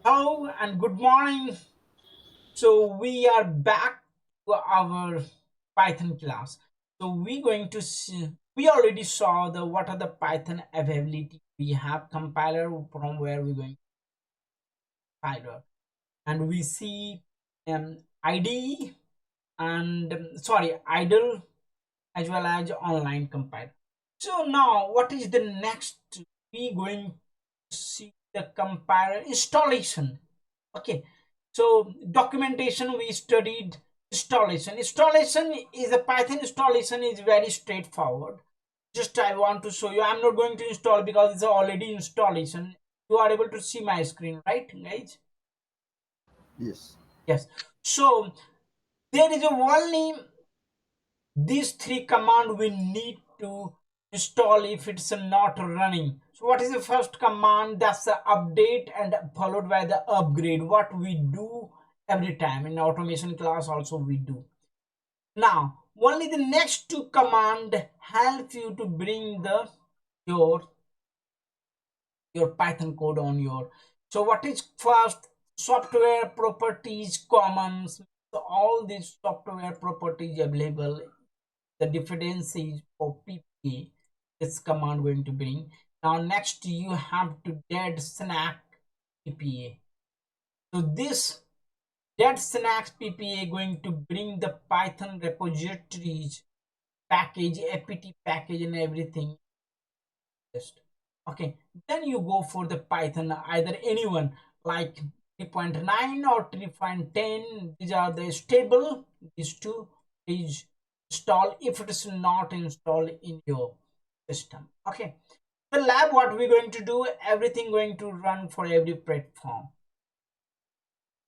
Hello and good morning. So we are back to our Python class. So we going to see, we already saw the what are the Python availability. We have compiler from where we're going to compiler, and we see IDE and sorry idle as well as online compiler. So now what is the next? We going to see the compiler installation. Okay, so documentation we studied. Installation is a Python installation is very straightforward. Just I want to show you. I'm not going to install because it's already installation. You are able to see my screen, right, guys? Yes. Yes. So there is a only these three command we need to install if it's not running. So what is the first command? That's the update and followed by the upgrade, what we do every time in automation class also we do. Now only the next two command help you to bring the your Python code on your. So what is first? Software properties commons. So all these software properties available, the dependencies for PPA this command going to bring. Now next you have to dead snack PPA. So this dead snacks PPA going to bring the Python repositories package, apt package and everything. Okay, then you go for the Python either anyone like 3.9 or 3.10. These are the stable. These two is install if it is not installed in your system. Okay, the lab what we're going to do, everything going to run for every platform.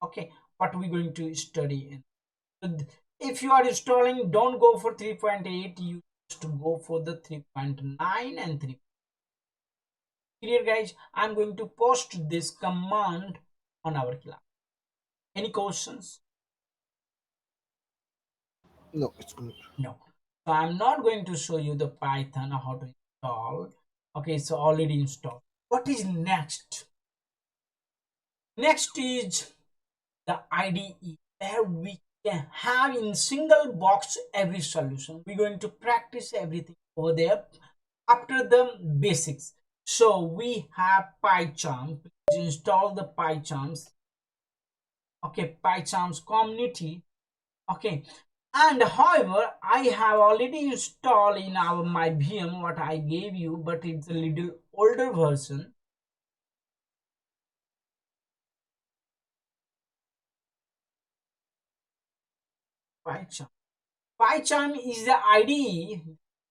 Okay, what we're going to study in. So if you are installing, don't go for 3.8, you just go for the 3.9 and 3. Here guys, I'm going to post this command on our class. Any questions? No, it's good. No. So I'm not going to show you the Python how to install. Okay, so already installed. What is next? Next is the IDE where we can have in single box every solution. We're going to practice everything over there after the basics. So we have PyCharm. Please install the PyCharms. Okay, pycharm-community. Okay, and however I have already installed in our my VM what I gave you, but it's a little older version. Pycharm is the IDE,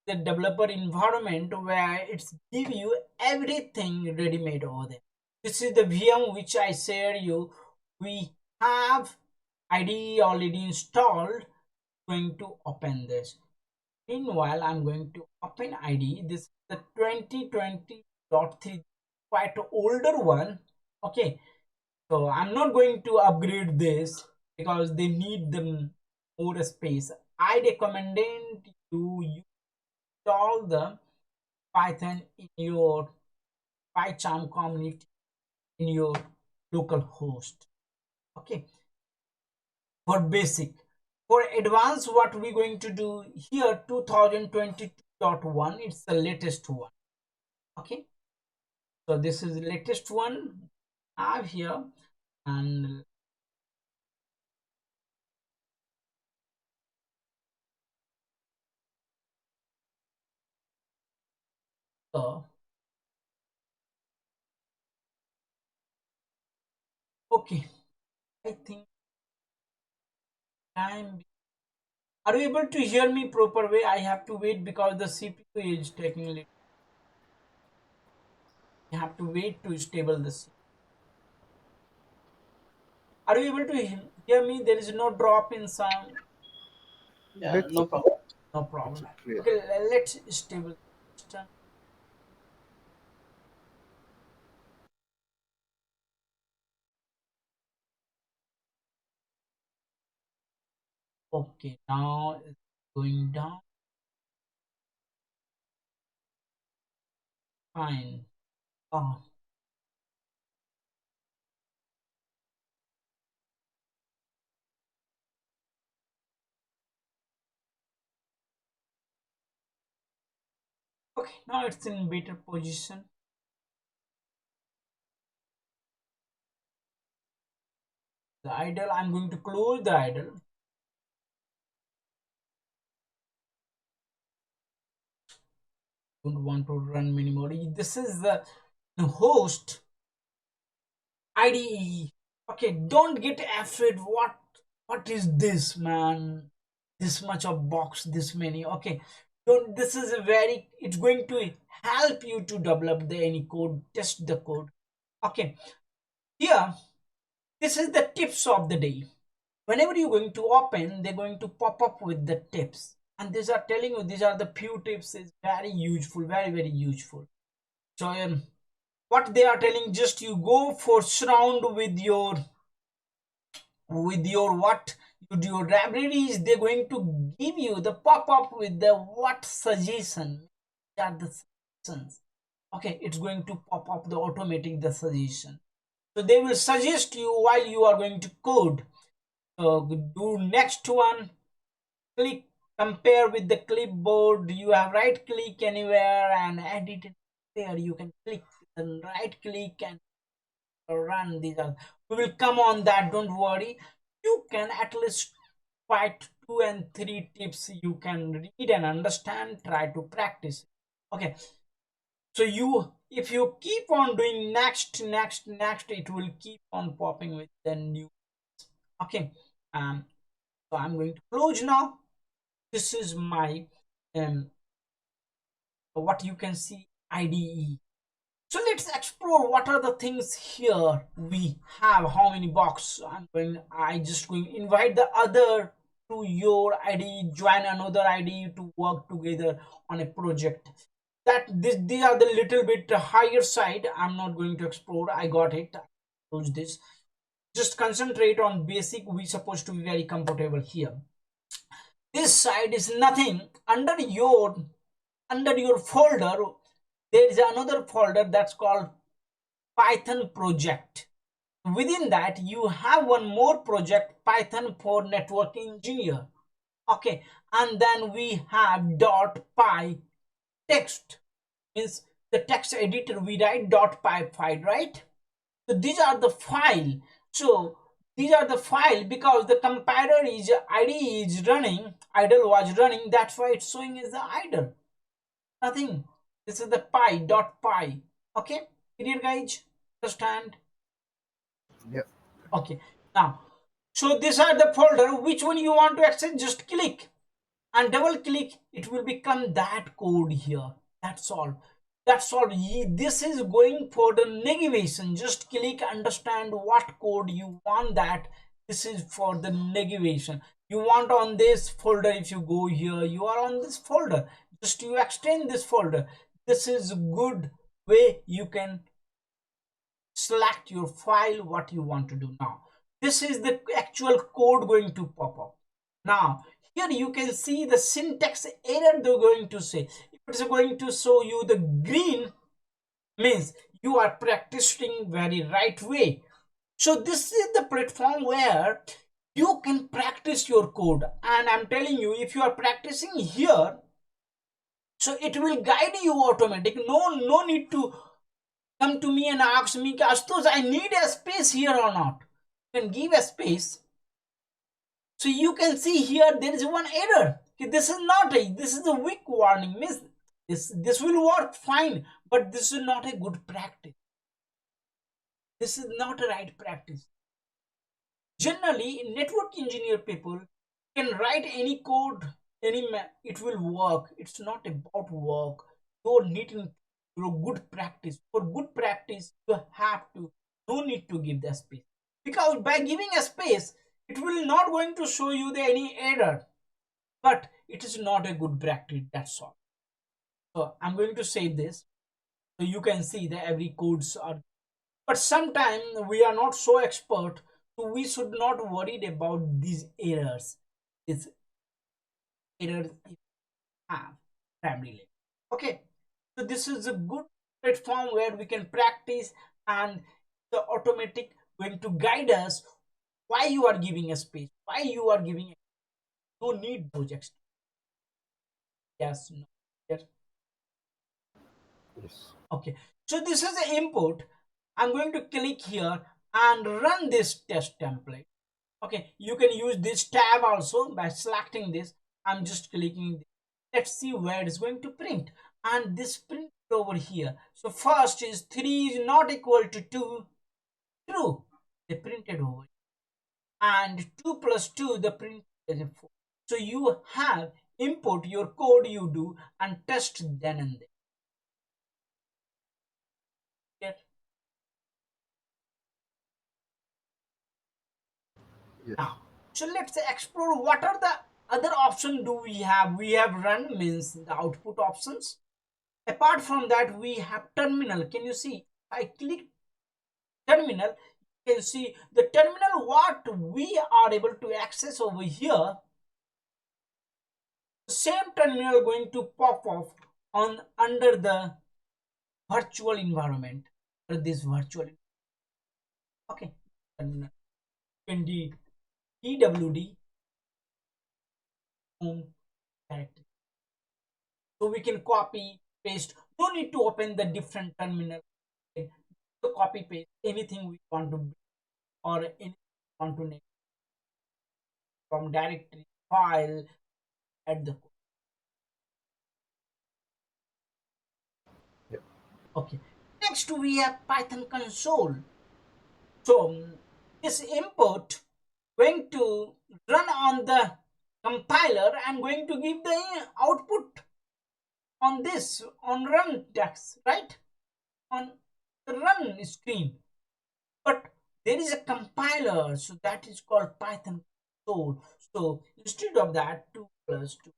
the developer environment where it's give you everything ready made over there. This is the VM which I share you. We have IDE already installed. Going to open this. Meanwhile, I'm going to open ID. This is the 2020.3, quite older one. Okay, so I'm not going to upgrade this because they need them more space. I recommend you install the Python in your PyCharm community in your local host. Okay, for basic. For advanced, what we're going to do here 2022.1, it's the latest one. Okay, so this is the latest one I have here, and uh, okay, I think time. Are you able to hear me proper way? I have to wait because the CPU is taking little. I have to wait to stable the CPU. Are you able to hear me? There is no drop in sound. Yeah, Let's no problem. No it's problem. clear. Okay, let's stable the system. Okay, now it's going down. Fine. Oh, Okay, now it's in better position. The idle, I'm going to close the idle. Don't want to run anymore. This is the host IDE. Okay, don't get afraid. What is this, man? This much of box, this many. Okay, don't. This is a very. It's going to help you to develop the any code, test the code. Okay, here this is the tips of the day. Whenever you're going to open, they're going to pop up with the tips, and these are telling you these are the few tips. Is very useful, very useful. So what they are telling, just you go for surround with your what with your libraries. They're going to give you the pop-up with the what suggestion are the suggestions. Okay, it's going to pop up the automatic the suggestion, so they will suggest you while you are going to code. So do next one, click compare with the clipboard. You have right click anywhere and edit it there. You can click and right click and run these are, we will come on that, don't worry. You can at least quite 2 and 3 tips you can read and understand, try to practice. Okay, so you, if you keep on doing next, it will keep on popping with the new. Okay, so I'm going to close now. This is my um what you can see IDE. So let's explore what are the things here we have. How many box? I just going to invite the other to your ID, join another ID to work together on a project. That these are the little bit higher side. I'm not going to explore. I got it. Close this. Just concentrate on basic. We supposed to be very comfortable here. This side is nothing. Under your folder, there is another folder that's called Python project. Within that, you have one more project, Python for network engineer. Okay, and then we have .py text, means the text editor. We write .py file, right? So these are the file. So these are the file because the compiler is IDE is running, idle was running. That's why it's showing as the idle. Nothing. This is the py. Okay, clear guys? Understand? Yeah. Okay, now, so these are the folder. Which one you want to access, just click and double click, it will become that code here. That's all. This is going for the negation. Just click, understand what code you want. That this is for the negation. You want on this folder. If you go here, you are on this folder. Just you extend this folder. This is a good way you can select your file what you want to do. Now this is the actual code going to pop up. Now here you can see the syntax error they're going to say. If it's going to show you the green, means you are practicing very right way. So this is the platform where you can practice your code, and I'm telling you, if you are practicing here, so it will guide you automatic. No need to come to me and ask me, Astos, I need a space here or not. You can give a space. So you can see here there is one error. This is not a, this is a weak warning. Means this will work fine, but this is not a good practice. This is not a right practice. Generally, network engineer people can write any code, it will work. It's not about work. You're needing your good practice. For good practice, you have to, no need to give the space. Because by giving a space, it will not going to show you the any error. But it is not a good practice, that's all. So I'm going to save this. So you can see that every codes are, but sometimes we are not so expert, so we should not worried about these errors. These errors if have family. Okay, so this is a good platform where we can practice, and the automatic going to guide us why you are giving a space, why you are giving, no need those extra. Yes, no. Yes. Yes. Okay, so this is the input. I'm going to click here and run this test template. Okay, you can use this tab also by selecting this. I'm just clicking this. Let's see where it's going to print, and this print over here. So first is 3 is not equal to 2, true, they printed over, and 2 plus 2 the print is 4. So you have input your code you do and test then and there. Yes. Now, so let's explore what are the other option do we have. We have run means the output options. Apart from that, we have terminal. Can you see? I click terminal. You can see the terminal what we are able to access over here. The same terminal going to pop off on under the virtual environment. This virtual, okay. And in the DWD home directory. So we can copy, paste. No need to open the different terminal. Okay. To copy paste anything we want to or anything we want to name from directory file at the code. Yep. Okay. Next we have Python console. So this input going to run on the compiler and going to give the output on this on run text, right? On the run screen. But there is a compiler, so that is called Python console. So instead of that 2 plus 2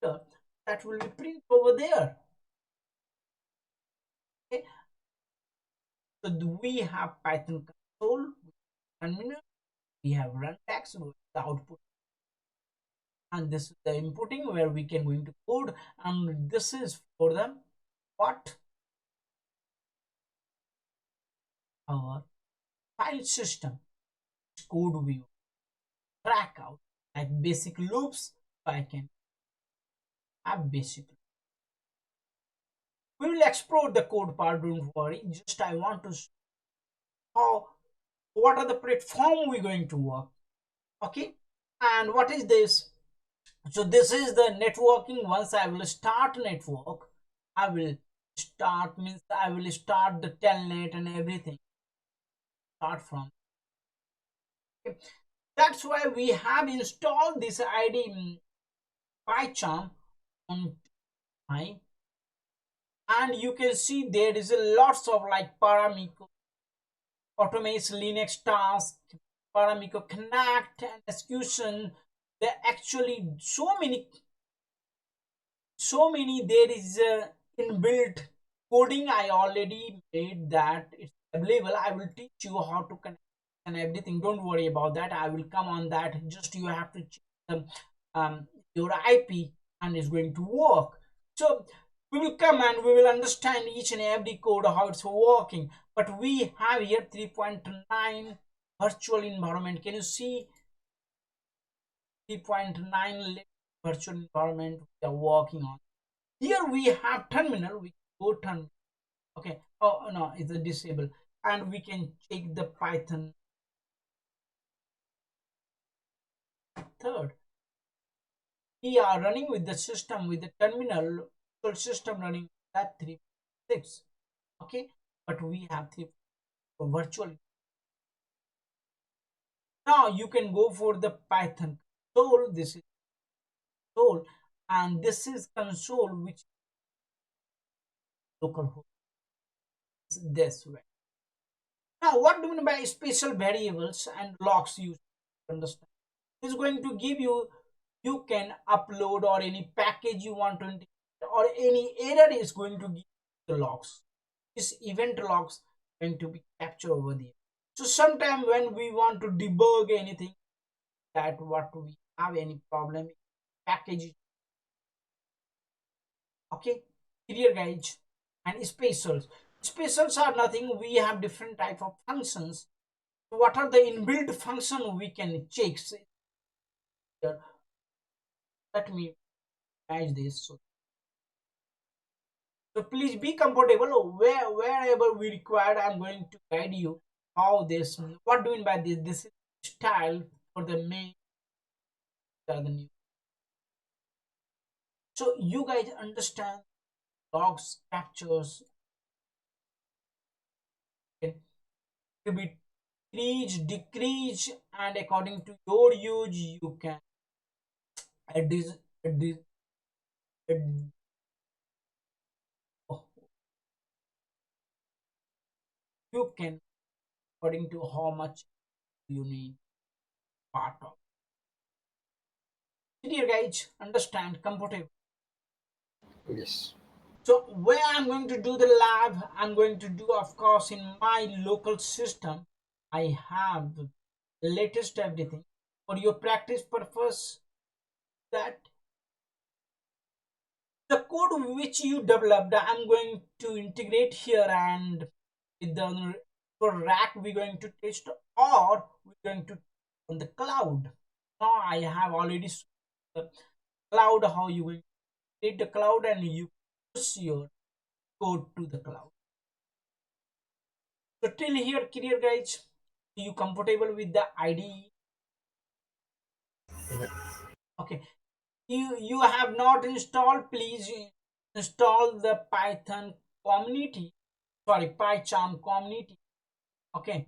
here, that will be print over there. Okay. So we have Python console terminal, we have run text with the output, and this is the inputting where we can going to code, and this is for the what our file system code we track out like basic loops. So I can have basic. We will explore the code part, don't worry. Just I want to show how what are the platform we're going to work. Okay, and what is this? So this is the networking. Once I will start network, I will start means I will start the telnet and everything start from. Okay. That's why we have installed this ID pycharm on my, and you can see there is a lots of like parameter automates Linux task, parameter connect and execution. There actually so many there is inbuilt coding I already made that it's available. I will teach you how to connect and everything. Don't worry about that. I will come on that. Just you have to check your IP and it's going to work. So we will come and we will understand each and every code how it's working. But we have here 3.9 virtual environment. Can you see 3.9 virtual environment we are working on? Here we have terminal. We go terminal. Okay. Oh no, it's a disable, and we can check the Python third. We are running with the system with the terminal so system running at 3.6. Okay, but we have 3 virtual. Now you can go for the Python console. This is console, and this is console which localhost is this way. Now, what do you mean by special variables and logs? You understand? It's going to give you, you can upload or any package you want to integrate or any error is going to give the logs. This event logs going to be captured over there. So sometime when we want to debug anything that what we have any problem package. Okay, clear guys. And specials. Specials are nothing. We have different type of functions. What are the inbuilt function we can check? So here, let me manage this. So So please be comfortable wherever we required. I'm going to guide you how this. What do you mean by this? This is style for the main the new. So you guys understand logs captures can be increase, decrease, and according to your use, you can add this, add this, add, oh, you can according to how much you need part of. Dear guys, understand comfortable. Yes. So where I'm going to do the lab, I'm going to do, of course, in my local system. I have latest everything for your practice purpose. That the code which you developed, I'm going to integrate here, and with the for rack we're going to test, or we're going to on the cloud. Now I have already the cloud, how you will create the cloud and you push your code to the cloud. So till here clear guys, you comfortable with the IDE? Yeah. Okay, you have not installed, please install the Python community, sorry, pycharm-community. Okay,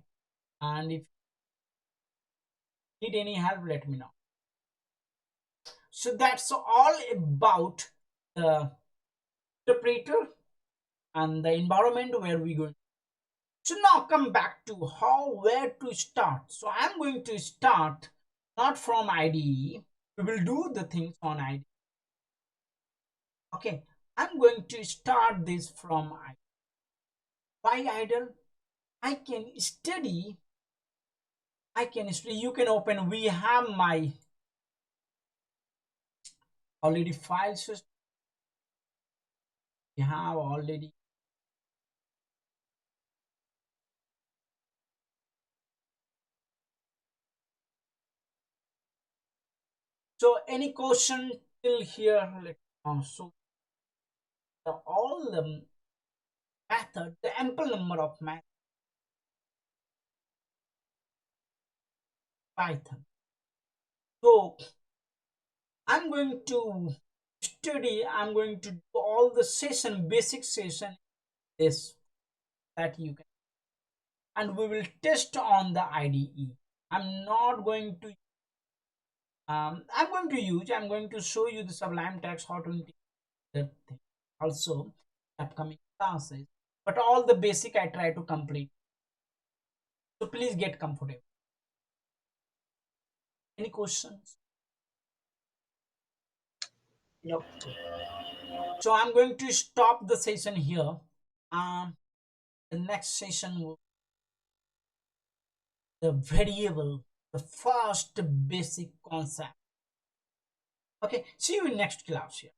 and if you need any help, let me know. So that's all about the interpreter and the environment where we going. So now come back to how where to start. So I'm going to start not from IDE. We will do the things on IDE. Okay, I'm going to start this from IDE. Why idle? I can study. I can study. You can open. We have my already file system. We have already. So any question till here? So all the method, the ample number of math Python. So I'm going to study. I'm going to do all the session, basic session, this that you can, and we will test on the IDE. I'm not going to. I'm going to use. I'm going to show you the Sublime Text how to integrate that thing. Also, upcoming classes. But all the basic I try to complete. So please get comfortable. Any questions? No. So I'm going to stop the session here. The next session will the variable, the first basic concept. Okay, see you in next class here.